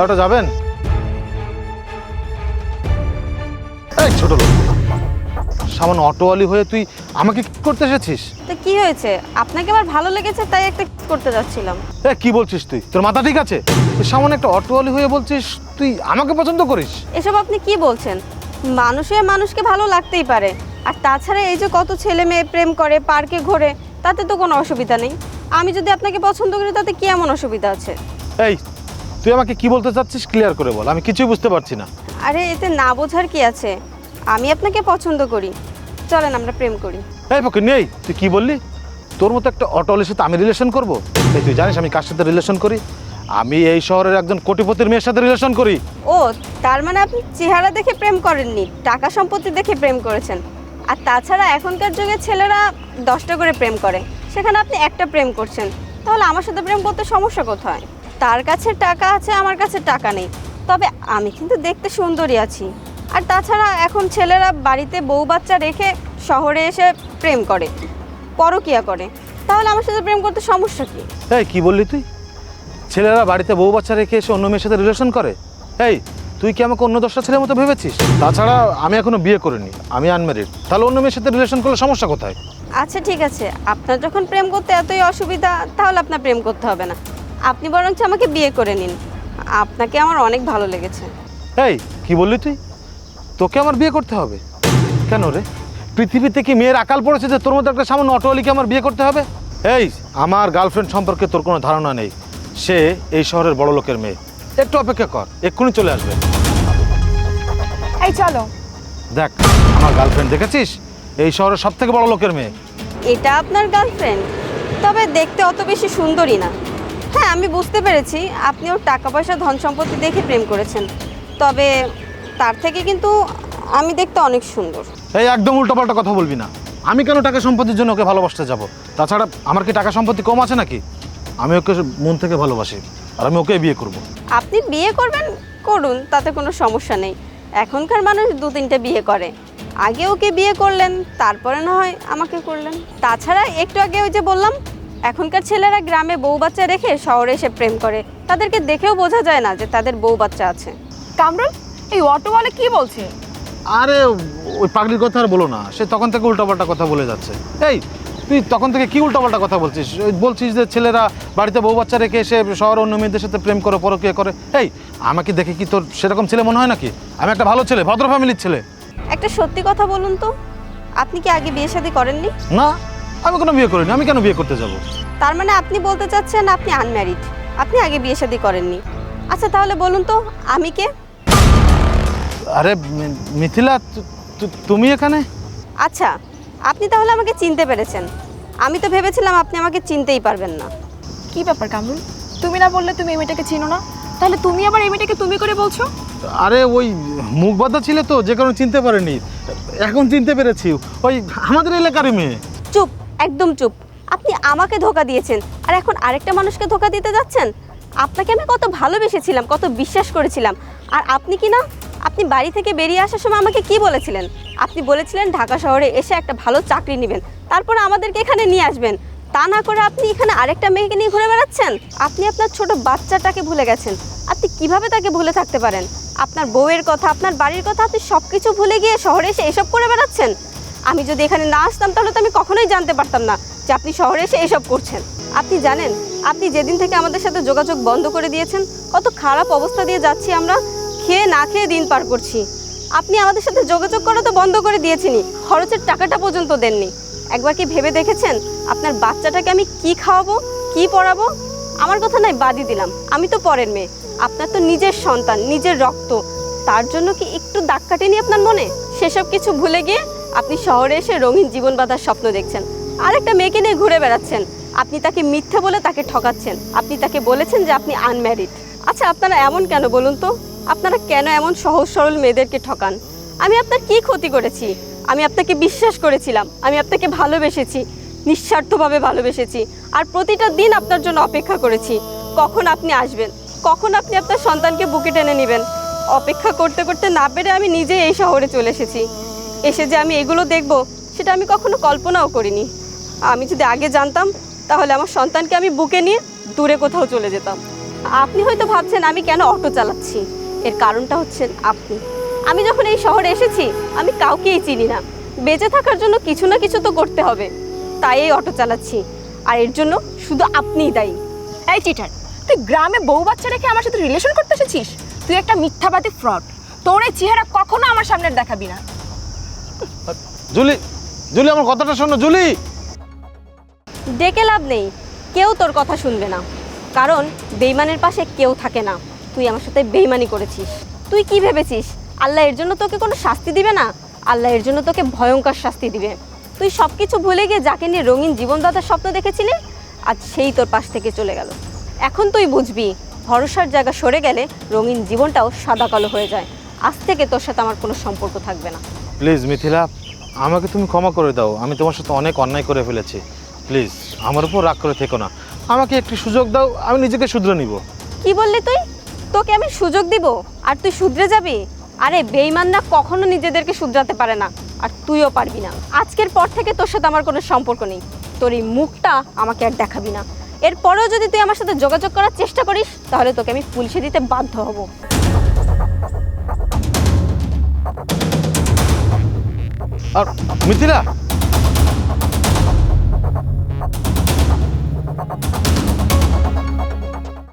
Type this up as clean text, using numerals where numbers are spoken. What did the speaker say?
ওটা যাবেন? এই ছোট লোক, সামান্য অটোওয়ালি হয়ে তুই আমাকে কি করতে এসেছিস? তো কি হয়েছে? আপনাকে আমার ভালো লেগেছে তাই একটা করতে যাচ্ছিলাম। কি বলছিস তুই? তোর মাথা ঠিক আছে? তুই সামান্য একটা অটোওয়ালি হয়ে বলছিস তুই আমাকে পছন্দ করিস? এসব আপনি কি বলছেন? মানুষের মানুষকে ভালো লাগতেই পারে, আর তাছাড়া এই যে কত ছেলে মেয়ে প্রেম করে, পার্কে ঘোরে, তাতে তো কোনো অসুবিধা নেই। আমি যদি আপনাকে পছন্দ করি তাতে কি এমন অসুবিধা আছে? এই তুই আমাকে কি বলতে চাচ্ছিস ক্লিয়ার করে বল, আমি কিছুই বুঝতে পারছি না। আরে এতে না বোঝার কি আছে? আমি আপনাকে পছন্দ করি, চলেন আমরা প্রেম করি। এই পক্ষে নেই, তুই কি বললি? তোর মতো একটা অটোওয়ালির সাথে আমি রিলেশন করব? এই তুই জানিস আমি কার সাথে রিলেশন করি? আমি এই শহরের একজন কোটিপতির মেয়ের সাথে রিলেশন করি। ও, তার মানে আপনি চেহারা দেখে প্রেম করেননি, টাকা সম্পত্তি দেখে প্রেম করেছেন। আর তাছাড়া এখনকার যুগে ছেলেরা 10টা করে প্রেম করে, সেখানে আপনি একটা প্রেম করছেন। তাহলে আমার সাথে প্রেম করতে সমস্যা কোথায়? তার কাছে টাকা আছে, আমার কাছে টাকা নেই, তবে আমি কিন্তু দেখতে সুন্দরী আছি। আর তাছাড়া এখন ছেলেরা বাড়িতে বউ বাচ্চা রেখে শহরে এসে প্রেম করে, পরকীয়া করে। তাহলে আমার সাথে প্রেম করতে সমস্যা কি? এই কি বললি তুই? ছেলেরা বাড়িতে বউ বাচ্চা রেখে এসে অন্য মেয়ের সাথে রিলেশন করে? এই তুই কি আমাকে অন্য 10টা ছেলের মতো ভেবেছিস? তাছাড়া আমি এখনো বিয়ে করিনি, আমি আনম্যারিড। তাহলে অন্য মেয়ের সাথে রিলেশন করলে সমস্যা কোথায়? আচ্ছা ঠিক আছে, আপনার যখন প্রেম করতে এতই অসুবিধা তাহলে আপনার প্রেম করতে হবে না, আপনি বরঞ্চ আমাকে বিয়ে করে নিন। আপনাকে আমার অনেক ভালো লেগেছে। এই কি বললি তুই? তোকে আমার বিয়ে করতে হবে? কেন রে? পৃথিবীতে কি মেয়ের আকাল পড়েছে যে তোর মতো একটা সামান্য অটোওয়ালিকে আমার বিয়ে করতে হবে? এই আমার গার্লফ্রেন্ড সম্পর্কে তোর কোনো ধারণা নেই। সে এই শহরের বড় লোকের মেয়ে। একটু অপেক্ষা কর, এক্ষুনি চলে আসবে। এই চলো। দেখ আমার গার্লফ্রেন্ড, দেখেছিস? এই শহরের সব থেকে বড় লোকের মেয়ে। এটা আপনার গার্লফ্রেন্ড? তবে দেখতে অত বেশি সুন্দরী না। হ্যাঁ, আমি বুঝতে পেরেছি আপনি ওর টাকা পয়সা ধন সম্পত্তি দেখে প্রেম করেছেন, তবে তার থেকে কিন্তু আমি দেখতে অনেক সুন্দর। এই একদম উল্টোপাল্টা কথা বলবি না। আমি কেন টাকা সম্পত্তির জন্য ওকে ভালোবাসতে যাব? তাছাড়া আমার কি টাকা সম্পত্তি কম আছে নাকি? আমি ওকে মন থেকে ভালোবাসি, আর আমি ওকে বিয়ে করব। আপনি বিয়ে করবেন, করুন, তাতে কোনো সমস্যা নেই। এখনকার মানুষ 2-3টে বিয়ে করে। আগে ওকে বিয়ে করলেন, তারপরে না হয় আমাকে করলেন। তাছাড়া একটু আগে ওই যে বললাম, এখনকার ছেলেরা গ্রামে বউ বাচ্চা রেখে শহরে এসে প্রেম করে, তাদেরকে দেখেও বোঝা যায় না যে তাদের বউ বাচ্চা আছে। কামরুল, এই অটোওয়ালা কি বলছে? আরে ওই পাগলির কথা আর বলো না, সে তখন থেকে উল্টাপাল্টা কথা বলে যাচ্ছে। এই তুই তখন থেকে কি উল্টাপাল্টা কথা বলছিস? ওই বলছিস যে ছেলেরা বাড়িতে বউ বাচ্চা রেখে এসে শহরে অন্য মেয়েদের সাথে প্রেম করে, পরকীয়া করে। এই আমাকে দেখে কি তোর সেরকম ছেলে মনে হয় নাকি? আমি একটা ভালো ছেলে, ভদ্র ফ্যামিলির ছেলে। একটা সত্যি কথা বলুন তো, আপনি কি আগে বিয়ে শাদী করেননি? না, আমি কোনো বিয়ে করিনি। আমি কেন বিয়ে করতে যাব? তার মানে আপনি বলতে চাচ্ছেন আপনি আনম্যারিড, আপনি আগে বিয়ে শাদী করেননি। আচ্ছা তাহলে বলুন তো আমি কে? আরে মিথিলা, তুমি এখানে? আচ্ছা, আপনি তাহলে আমাকে চিনতে পেরেছেন। আমি তো ভেবেছিলাম আপনি আমাকে চিনতেই পারবেন না। কি ব্যাপার কামরুল, তুমি না বললে তুমি এই মেয়েটাকে চিনো না, তাহলে তুমি আবার এই মেয়েটাকে তুমি করে বলছো? আরে ওই মুখ বাঁধা ছিল তো, যে কারণে চিনতে পারিনি। এখন চিনতে পেরেছি, ওই আমাদের এলাকারই মেয়ে। চুপ, একদম চুপ। আপনি আমাকে ধোকা দিয়েছেন, আর এখন আরেকটা মানুষকে ধোকা দিতে যাচ্ছেন। আপনাকে আমি কত ভালোবেসেছিলাম, কত বিশ্বাস করেছিলাম। আর আপনি কি না, আপনি বাড়ি থেকে বেরিয়ে আসার সময় আমাকে কি বলেছিলেন? আপনি বলেছিলেন ঢাকা শহরে এসে একটা ভালো চাকরি নেবেন, তারপরে আমাদেরকে এখানে নিয়ে আসবেন। তা না করে আপনি এখানে আরেকটা মেয়েকে নিয়ে ঘুরে বেড়াচ্ছেন। আপনি আপনার ছোট বাচ্চাটাকে ভুলে গেছেন। আপনি কিভাবে তাকে ভুলে থাকতে পারেন? আপনার বউয়ের কথা, আপনার বাড়ির কথা, আপনি সব কিছু ভুলে গিয়ে শহরে এসে এসব করে বেড়াচ্ছেন। আমি যদি এখানে না আসতাম তাহলে তো আমি কখনোই জানতে পারতাম না যে আপনি শহরে এসে এসব করছেন। আপনি জানেন, আপনি যেদিন থেকে আমাদের সাথে যোগাযোগ বন্ধ করে দিয়েছেন, কত খারাপ অবস্থা দিয়ে যাচ্ছি আমরা, খেয়ে না খেয়ে দিন পার করছি। আপনি আমাদের সাথে যোগাযোগ করা তো বন্ধ করে দিয়েছেনই, খরচের টাকাটা পর্যন্ত দেননি। একবার কি ভেবে দেখেছেন আপনার বাচ্চাটাকে আমি কি খাওয়াবো, কি পড়াবো? আমার কথা নাই, বাদই দিলাম, আমি তো পরের মেয়ে। আপনার তো নিজের সন্তান, নিজের রক্ত, তার জন্য কি একটু দাগ কাটেনি আপনার মনে? সেসব কিছু ভুলে গিয়ে আপনি শহরে এসে রঙিন জীবন বাঁধার স্বপ্ন দেখছেন, আরেকটা মেয়েকে নিয়ে ঘুরে বেড়াচ্ছেন। আপনি তাকে মিথ্যে বলে তাকে ঠকাচ্ছেন। আপনি তাকে বলেছেন যে আপনি আনম্যারিড। আচ্ছা আপনারা এমন কেন বলুন তো? আপনারা কেন এমন সহজ সরল মেয়েদেরকে ঠকান? আমি আপনার কি ক্ষতি করেছি? আমি আপনাকে বিশ্বাস করেছিলাম, আমি আপনাকে ভালোবেসেছি, নিঃস্বার্থভাবে ভালোবেসেছি, আর প্রতিটা দিন আপনার জন্য অপেক্ষা করেছি কখন আপনি আসবেন, কখন আপনি আপনার সন্তানকে বুকে টেনে নেবেন। অপেক্ষা করতে করতে না পেরে আমি নিজে এই শহরে চলে এসেছি। এসে যে আমি এগুলো দেখব সেটা আমি কখনো কল্পনাও করিনি। আমি যদি আগে জানতাম তাহলে আমার সন্তানকে আমি বুকে নিয়ে দূরে কোথাও চলে যেতাম। আপনি হয়তো ভাবছেন আমি কেন অটো চালাচ্ছি, এর কারণটা হচ্ছেন আপনি। আমি যখন এই শহরে এসেছি আমি কাউকেই চিনি না, বেঁচে থাকার জন্য কিছু না কিছু তো করতে হবে, তাই এই অটো চালাচ্ছি। আর এর জন্য শুধু আপনিই দায়ী। এই চিটার, তুই গ্রামে বউ বাচ্চা রেখে আমার সাথে রিলেশন করতে এসেছিস? তুই একটা মিথ্যাবাদী ফ্রড। তোর এই চেহারা কখনো আমার সামনে দেখাবি না। জুলি, জুলি আমার কথাটা শোনো জুলি। ডেকে লাভ নেই, কেউ তোর কথা শুনবে না, কারণ বেইমানের পাশে কেউ থাকে না। তুই আমার সাথে বেইমানি করেছিস। তুই কি ভেবেছিস আল্লাহ এর জন্য তোকে কোনো শাস্তি দিবে না? আল্লাহ এর জন্য তোকে ভয়ঙ্কর শাস্তি দিবে। তুই সব কিছু ভুলে গিয়ে যাকে নিয়ে রঙিন জীবনদাতার স্বপ্ন দেখেছিলি, আজ সেই তোর পাশ থেকে চলে গেল। এখন তুই বুঝবি ভরসার জায়গা সরে গেলে রঙিন জীবনটাও সাদা কালো হয়ে যায়। আজ থেকে তোর সাথে আমার কোনো সম্পর্ক থাকবে না। প্লিজ মিথিলা, আমাকে তুমি ক্ষমা করে দাও। আমি তোমার সাথে অনেক অন্যায় করে ফেলেছি। প্লিজ আমার উপর রাগ করে থেকো না, আমাকে একটু সুযোগ দাও, আমি নিজেকে শুধরে নিব। কি বললি তুই? তোকে আমি সুযোগ দিব আর তুই শুধরে যাবি? আরে বেঈমানরা কখনো নিজেদেরকে শুধরাতে পারে না, আর তুইও পারবি না। আজকের পর থেকে তোর সাথে আমার কোনো সম্পর্ক নেই। তোর এই মুখটা আমাকে আর দেখাবি না। এরপরেও যদি তুই আমার সাথে যোগাযোগ করার চেষ্টা করিস তাহলে তোকে আমি পুলিশে দিতে বাধ্য হব। আর মিথিলা,